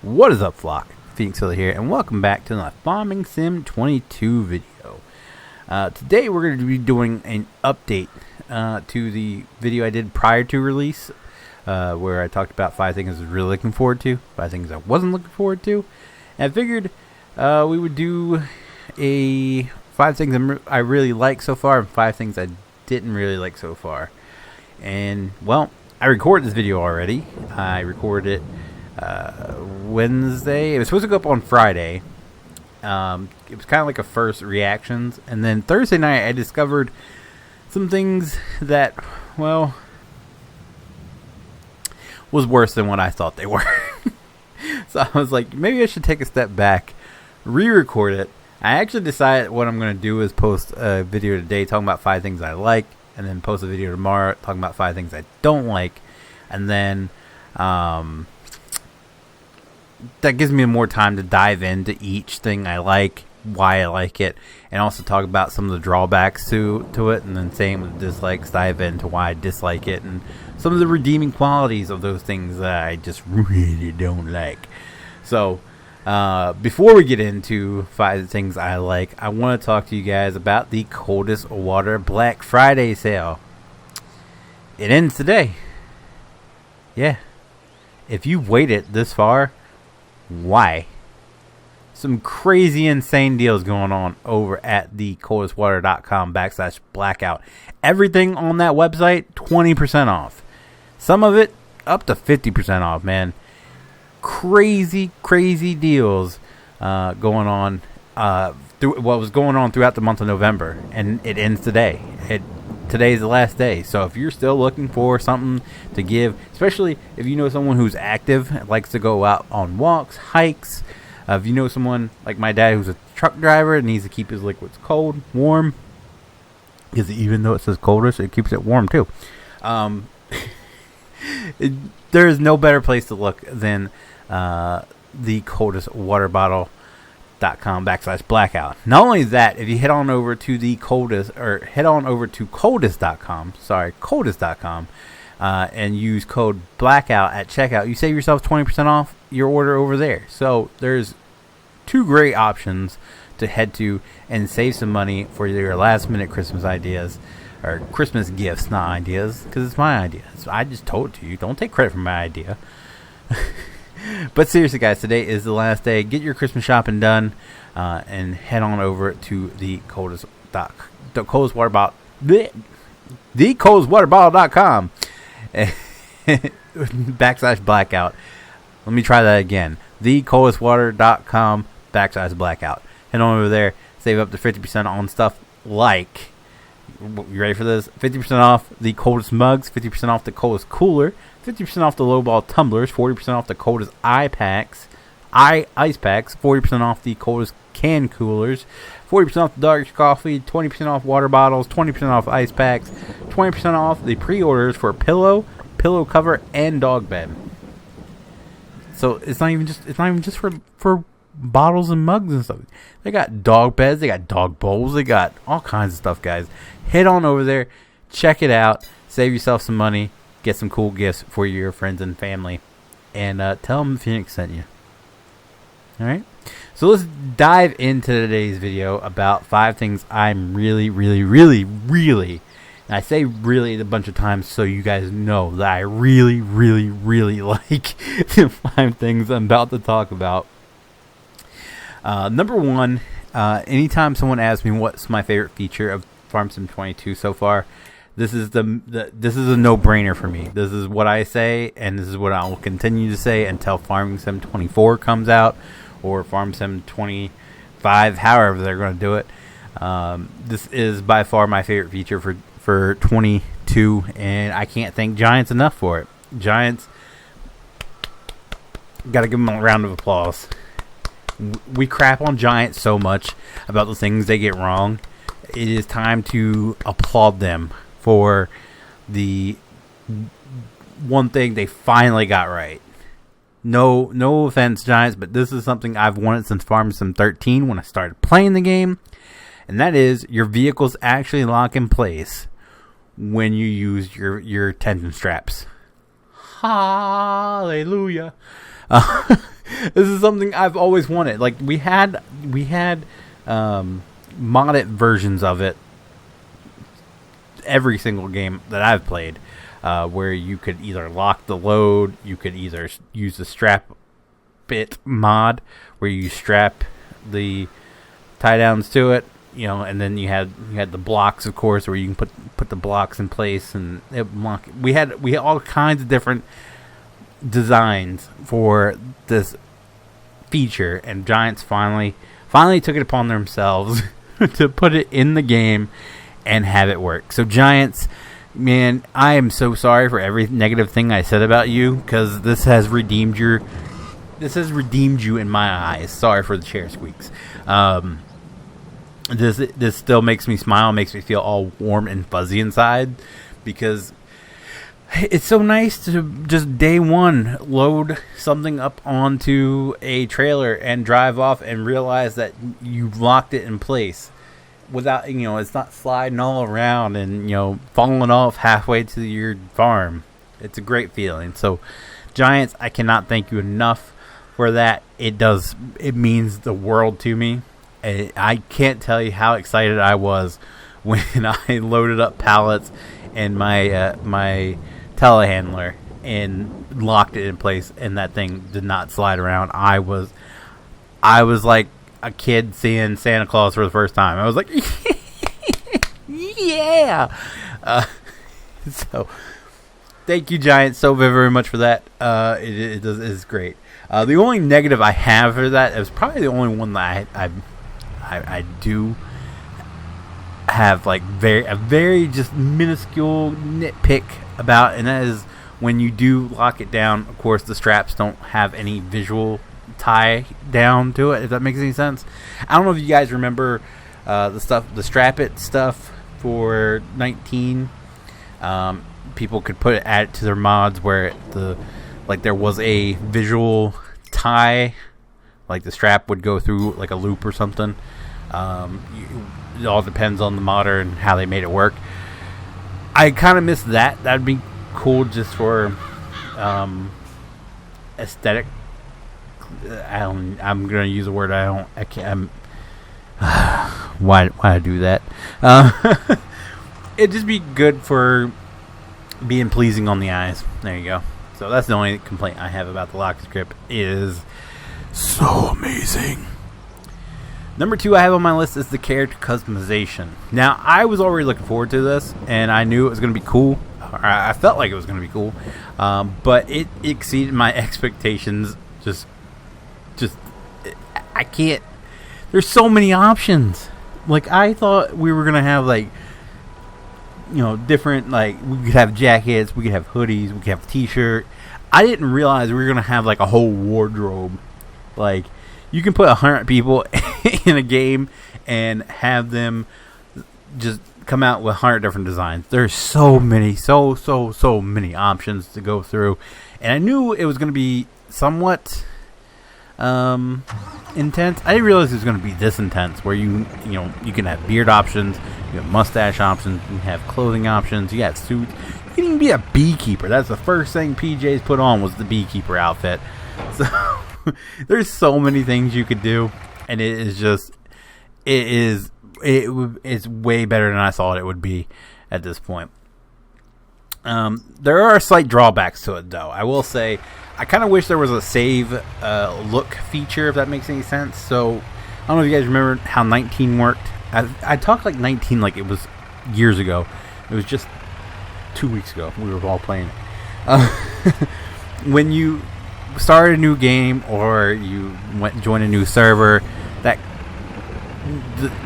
What is up, flock? Feenix here, and welcome back to the Farming Sim 22 video. Today we're going to be doing an update to the video I did prior to release, where I talked about 5 things I was really looking forward to, 5 things I wasn't looking forward to, and I figured we would do a 5 things I really like so far and 5 things I didn't really like so far. And well, I recorded this video already. I recorded it Wednesday. It was supposed to go up on Friday. It was kind of like a first reactions, and then Thursday night I discovered some things that, well, was worse than what I thought they were. So I was like, maybe I should take a step back, re-record it. I actually decided what I'm going to do is post a video today talking about 5 things I like, and then post a video tomorrow talking about 5 things I don't like, and then that gives me more time to dive into each thing I like, why I like it, and also talk about some of the drawbacks to it, and then same with dislikes, dive into why I dislike it, and some of the redeeming qualities of those things that I just really don't like. So, before we get into 5 things I like, I want to talk to you guys about the Coldest Water Black Friday sale. It ends today. Yeah. If you've waited this far, why? Some crazy insane deals going on over at the coldestwater.com/blackout. Everything on that website 20% off. Some of it up to 50% off, man. Crazy deals going on through what was going on throughout the month of November, and it ends today. Today's the last day, so if you're still looking for something to give, especially if you know someone who's active, likes to go out on walks, hikes, if you know someone like my dad who's a truck driver and needs to keep his liquids cold, warm, because even though it says coldest, it keeps it warm too. There is no better place to look than the coldestwaterbottle.com/blackout. Not only that, if you head on over to the coldest.com, and use code blackout at checkout, you save yourself 20% off your order over there. So there's 2 great options to head to and save some money for your last minute Christmas ideas, or Christmas gifts, not ideas, because it's my idea. So I just told it to you. Don't take credit for my idea. But seriously, guys, today is the last day. Get your Christmas shopping done, and head on over to the coldestwaterbottle.com /blackout. Let me try that again. The coldestwater.com /blackout. Head on over there. Save up to 50% on stuff like, you ready for this? 50% off the coldest mugs, 50% off the coldest cooler, 50% off the lowball tumblers, 40% off the coldest ice packs, 40% off the coldest can coolers, 40% off the dark coffee, 20% off water bottles, 20% off ice packs, 20% off the pre-orders for pillow cover, and dog bed. So it's not even just for bottles and mugs and stuff. They got dog beds, they got dog bowls, they got all kinds of stuff, guys. Head on over there, check it out, save yourself some money, get some cool gifts for your friends and family, and tell them Feenix sent you. Alright, so let's dive into today's video about 5 things I'm really, and I say really a bunch of times so you guys know that I really like the 5 things I'm about to talk about. Number 1, anytime someone asks me what's my favorite feature of Farm Sim 22 so far, this is this is a no-brainer for me. This is what I say, and this is what I will continue to say until Farming Sim 24 comes out, or Farm Sim 25, however they're going to do it. This is by far my favorite feature for 22, and I can't thank Giants enough for it. Giants, gotta give them a round of applause. We crap on Giants so much about the things they get wrong. It is time to applaud them for the one thing they finally got right. No offense, Giants, but this is something I've wanted since Farm Sim 13 when I started playing the game, and that is your vehicles actually lock in place when you use your tension straps. Hallelujah. This is something I've always wanted. Like we had modded versions of it every single game that I've played, where you could either lock the load, you could either use the strap bit mod where you strap the tie downs to it, you know, and then you had the blocks, of course, where you can put the blocks in place, and we had all kinds of different designs for this feature, and Giants finally took it upon themselves to put it in the game and have it work. So Giants, man, I am so sorry for every negative thing I said about you, because this has redeemed you in my eyes. Sorry for the chair squeaks. This still makes me smile, makes me feel all warm and fuzzy inside, because it's so nice to just day one load something up onto a trailer and drive off and realize that you've locked it in place without, you know, it's not sliding all around and, you know, falling off halfway to your farm. It's a great feeling. So Giants, I cannot thank you enough for that. It means the world to me. I can't tell you how excited I was when I loaded up pallets and my telehandler and locked it in place, and that thing did not slide around. I was like a kid seeing Santa Claus for the first time. I was like, yeah. So thank you, Giants, so very, very much for that. It is great. The only negative I have for that, it was probably the only one that I do have like a very just minuscule nitpick about, and that is when you do lock it down, of course the straps don't have any visual tie down to it, if that makes any sense. I don't know if you guys remember the strap it stuff for 19. People could add it to their mods where there was a visual tie, like the strap would go through like a loop or something. It all depends on the modder and how they made it work. I kind of miss that. That'd be cool just for aesthetic. I'm gonna use a word I can't. Why do that? It'd just be good for being pleasing on the eyes. There you go. So that's the only complaint I have about the lock script. Is so amazing. Number 2 I have on my list is the character customization. Now, I was already looking forward to this, and I knew it was going to be cool. I felt like it was going to be cool, but it exceeded my expectations. I can't. There's so many options. Like, I thought we were going to have, like, you know, different, like, we could have jackets, we could have hoodies, we could have a t-shirt. I didn't realize we were going to have, like, a whole wardrobe. Like, you can put 100 people in a game and have them just come out with 100 different designs. There's so many, so many options to go through. And I knew it was going to be somewhat intense. I didn't realize it was going to be this intense, where you can have beard options, you have mustache options, you have clothing options, you got suits. You can even be a beekeeper. That's the first thing PJ's put on, was the beekeeper outfit. So there's so many things you could do, and it's way better than I thought it would be at this point. There are slight drawbacks to it, though. I will say, I kind of wish there was a save look feature, if that makes any sense. So, I don't know if you guys remember how 19 worked. I talked like 19 like it was years ago. It was just 2 weeks ago. We were all playing it. When you start a new game or you join a new server, that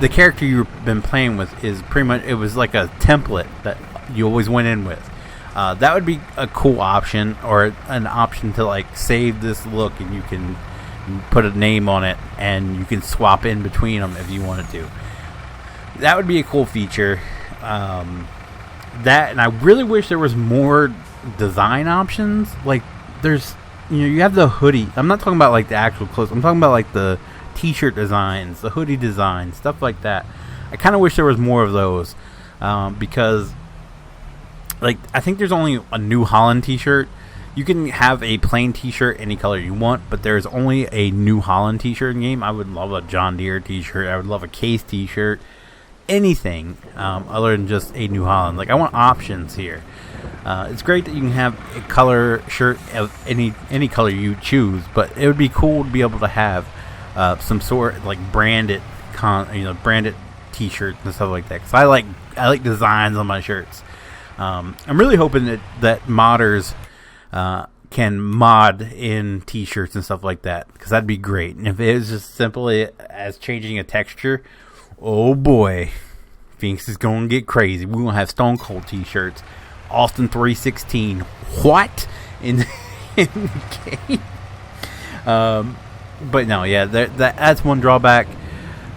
the character you've been playing with is pretty much, it was like a template that you always went in with. That would be a cool option, or an option to like save this look, and you can put a name on it and you can swap in between them if you wanted to. That would be a cool feature. That, and I really wish there was more design options. Like, there's, you have the hoodie. I'm not talking about like the actual clothes. I'm talking about like the t-shirt designs, the hoodie designs, stuff like that. I kind of wish there was more of those, because like, I think there's only a New Holland t-shirt, You can have a plain t-shirt any color you want, but there's only a New Holland t-shirt in game. I would love a John Deere t-shirt. I would love a Case t-shirt. Anything other than just a New Holland. Like, I want options here. It's great that you can have a color shirt of any color you choose, but it would be cool to be able to have some sort like branded branded t-shirts and stuff like that. Because I like designs on my shirts. I'm really hoping that modders can mod in t-shirts and stuff like that, because that'd be great. And if it is just simply as changing a texture, oh boy, Feenix is going to get crazy. We're going to have Stone Cold t-shirts. Austin 316. What? In the game? But no, yeah, that's one drawback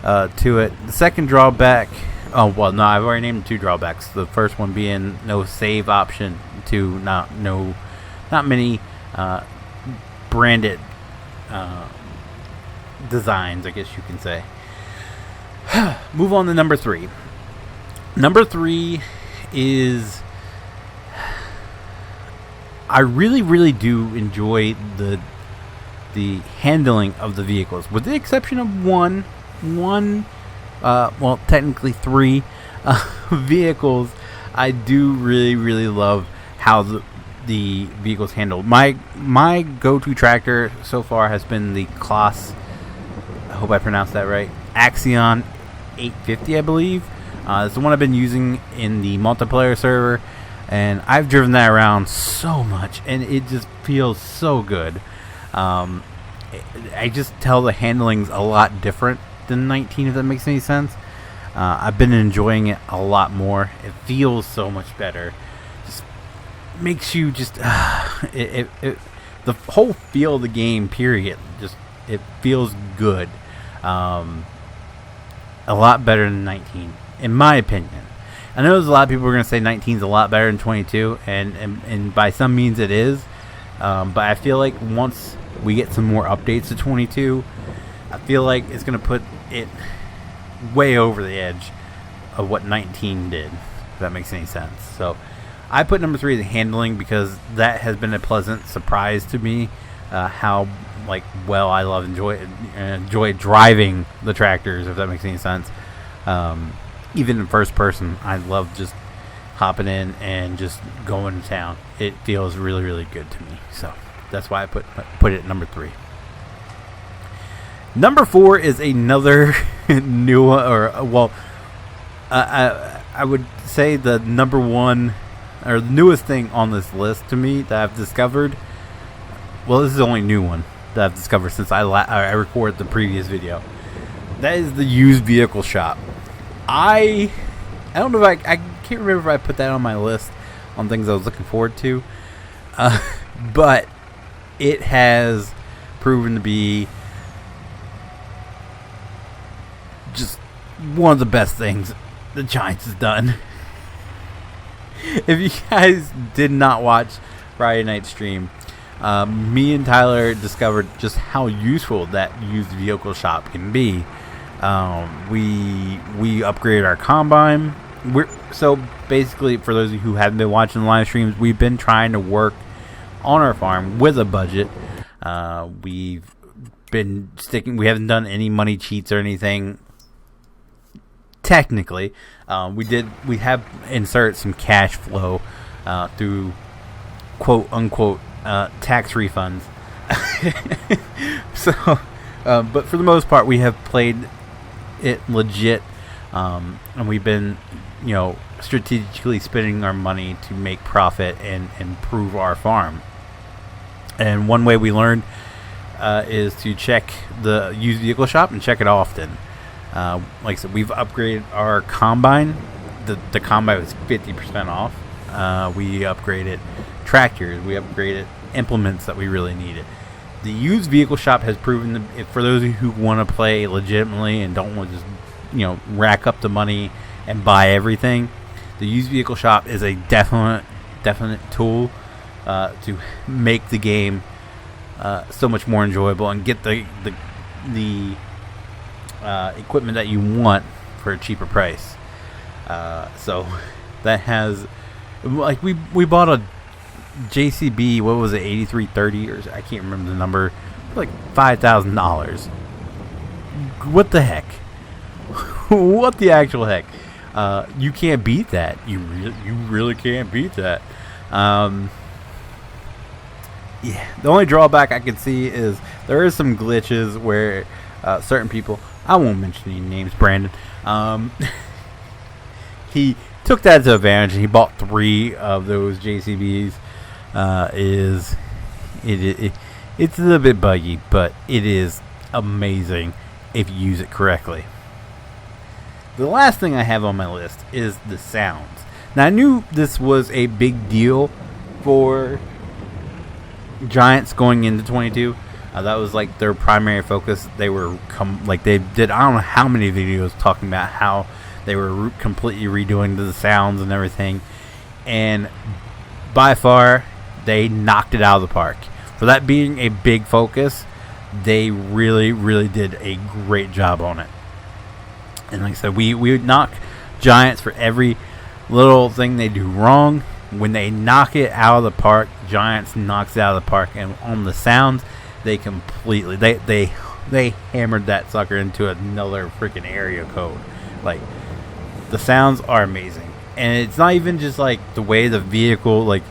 to it. The second drawback... Oh, well, no, I've already named 2 drawbacks. The first one being no save option. 2, not many branded designs, I guess you can say. Move on to number 3. Number 3 is... I really do enjoy the handling of the vehicles, with the exception of one well, technically 3 vehicles. I do really love how the vehicles handle. My go-to tractor so far has been the Claas, I hope I pronounced that right, Axion 850, I believe. It's the one I've been using in the multiplayer server, and I've driven that around so much, and it just feels so good. I just tell the handling's a lot different than 19, if that makes any sense. I've been enjoying it a lot more. It feels so much better. Just makes you just the whole feel of the game, period, just it feels good. A lot better than 19, in my opinion. I know there's a lot of people who are going to say 19 is a lot better than 22, and by some means it is. But I feel like once we get some more updates to 22, I feel like it's going to put it way over the edge of what 19 did, if that makes any sense. So I put number 3 as handling, because that has been a pleasant surprise to me, how well I enjoy driving the tractors, if that makes any sense. Even in first person, I love just hopping in and just going to town. It feels really good to me. So that's why I put it at number 3. Number 4 is another new one, I would say the number 1 or the newest thing on this list to me that I've discovered. Well, this is the only new one that I've discovered since I recorded the previous video. That is the used vehicle shop. I don't know if I can't remember if I put that on my list on things I was looking forward to, but it has proven to be just one of the best things the Giants has done. If you guys did not watch Friday night stream, me and Tyler discovered just how useful that used vehicle shop can be. We upgraded our combine. So basically, for those of you who haven't been watching the live streams, we've been trying to work on our farm with a budget. We've been sticking. We haven't done any money cheats or anything. Technically, we have inserted some cash flow through quote unquote tax refunds. So, but for the most part, we have played it legit, and we've been, strategically spending our money to make profit and improve our farm. And one way we learned is to check the used vehicle shop and check it often. Like I said, we've upgraded our combine. The combine was 50% off. We upgraded tractors. We upgraded implements that we really needed. The used vehicle shop has proven to, for those of you who want to play legitimately and don't want to just, rack up the money and buy everything, the used vehicle shop is a definite tool to make the game so much more enjoyable and get the equipment that you want for a cheaper price. So that has, we bought JCB, what was it, 8330, or I can't remember the number, like $5,000. What the heck? What the actual heck? You can't beat that. You really can't beat that. Yeah, the only drawback I can see is there is some glitches where certain people, I won't mention any names, Brandon, he took that to advantage and he bought 3 of those JCBs. It's a little bit buggy, but it is amazing if you use it correctly. The last thing I have on my list is the sounds. Now, I knew this was a big deal for Giants going into 22. That was like their primary focus. They were they did, I don't know how many videos talking about how they were completely redoing the sounds and everything, and by far they knocked it out of the park. For that being a big focus, they really did a great job on it. And like I said, we would knock Giants for every little thing they do wrong. When they knock it out of the park, Giants knocks it out of the park. And on the sounds, they completely they hammered that sucker into another freaking area code. Like, the sounds are amazing. And it's not even just like the way the vehicle, like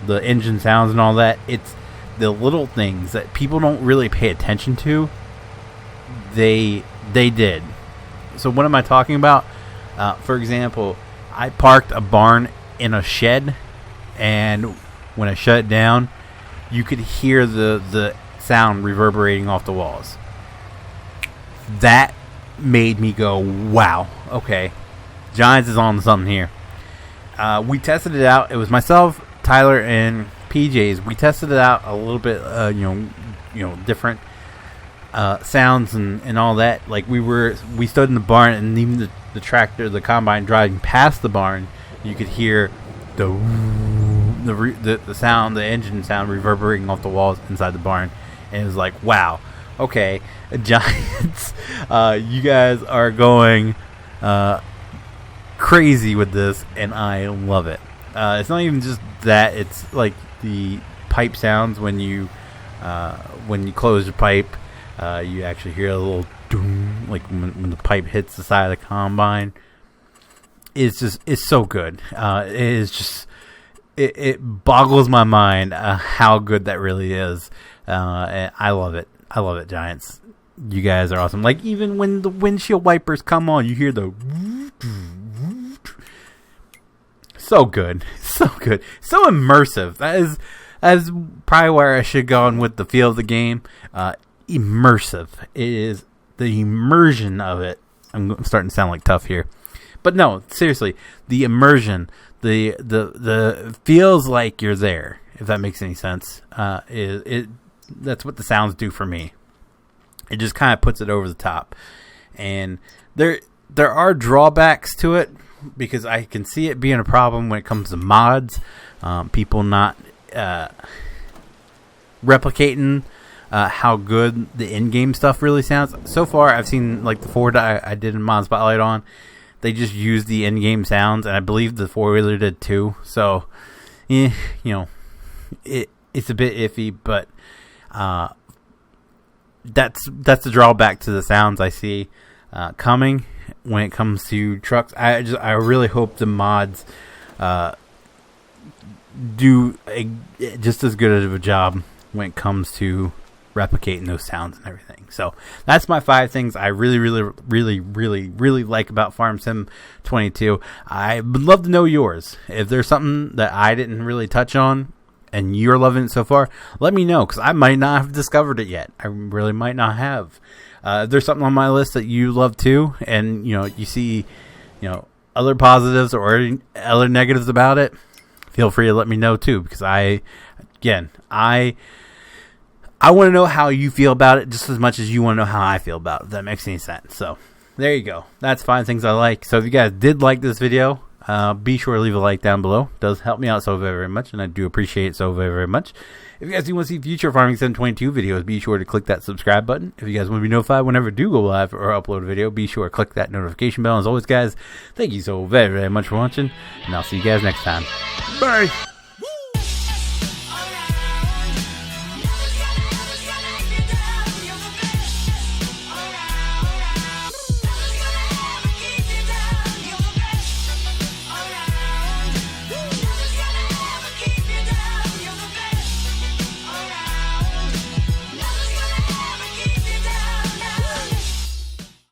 the engine sounds and all that. It's the little things that people don't really pay attention to. They did. So what am I talking about? For example, I parked a barn in a shed, and when I shut it down, you could hear the sound reverberating off the walls. That made me go, wow, okay, Giants is on something here. We tested it out. It was myself, Tyler, and PJs. We tested it out a little bit, different sounds and all that. Like, we stood in the barn, and even the tractor, the combine driving past the barn, you could hear the sound, the engine sound reverberating off the walls inside the barn. And it was like, wow, okay, Giants, you guys are going crazy with this, and I love it. It's not even just that; it's like the pipe sounds when you close your pipe. You actually hear a little doom, like when the pipe hits the side of the combine. It's so good. It is just, it boggles my mind how good that really is. And I love it. I love it, Giants. You guys are awesome. Like, even when the windshield wipers come on, you hear the so good, so good, so immersive. That is probably where I should have gone with the feel of the game. Immersive. It is the immersion of it. I'm starting to sound like tough here, but no, seriously, the immersion, the feels like you're there. If that makes any sense, that's what the sounds do for me. It just kind of puts it over the top, and there are drawbacks to it, because I can see it being a problem when it comes to mods, people not replicating how good the in-game stuff really sounds. So far, I've seen, like, the Ford I did in Mod Spotlight on, they just used the in-game sounds, and I believe the four-wheeler did too. So, it's a bit iffy, but that's the drawback to the sounds I see coming when it comes to trucks. I really hope the mods do just as good of a job when it comes to replicating those sounds and everything. So that's my 5 things I really like about Farm Sim 22. I would love to know yours. If there's something that I didn't really touch on and you're loving it so far, let me know, because I might not have discovered it yet. I really might not have. If there's something on my list that you love too, and you see other positives or other negatives about it, feel free to let me know too, because I want to know how you feel about it just as much as you want to know how I feel about it, if that makes any sense. So there you go. That's 5 things I like. So if you guys did like this video, be sure to leave a like down below. It does help me out so very much, and I do appreciate it so very much. If you guys do want to see future Farming Sim 22 videos, be sure to click that subscribe button. If you guys want to be notified whenever I do go live or upload a video, be sure to click that notification bell. As always, guys, thank you so very much for watching, and I'll see you guys next time. Bye!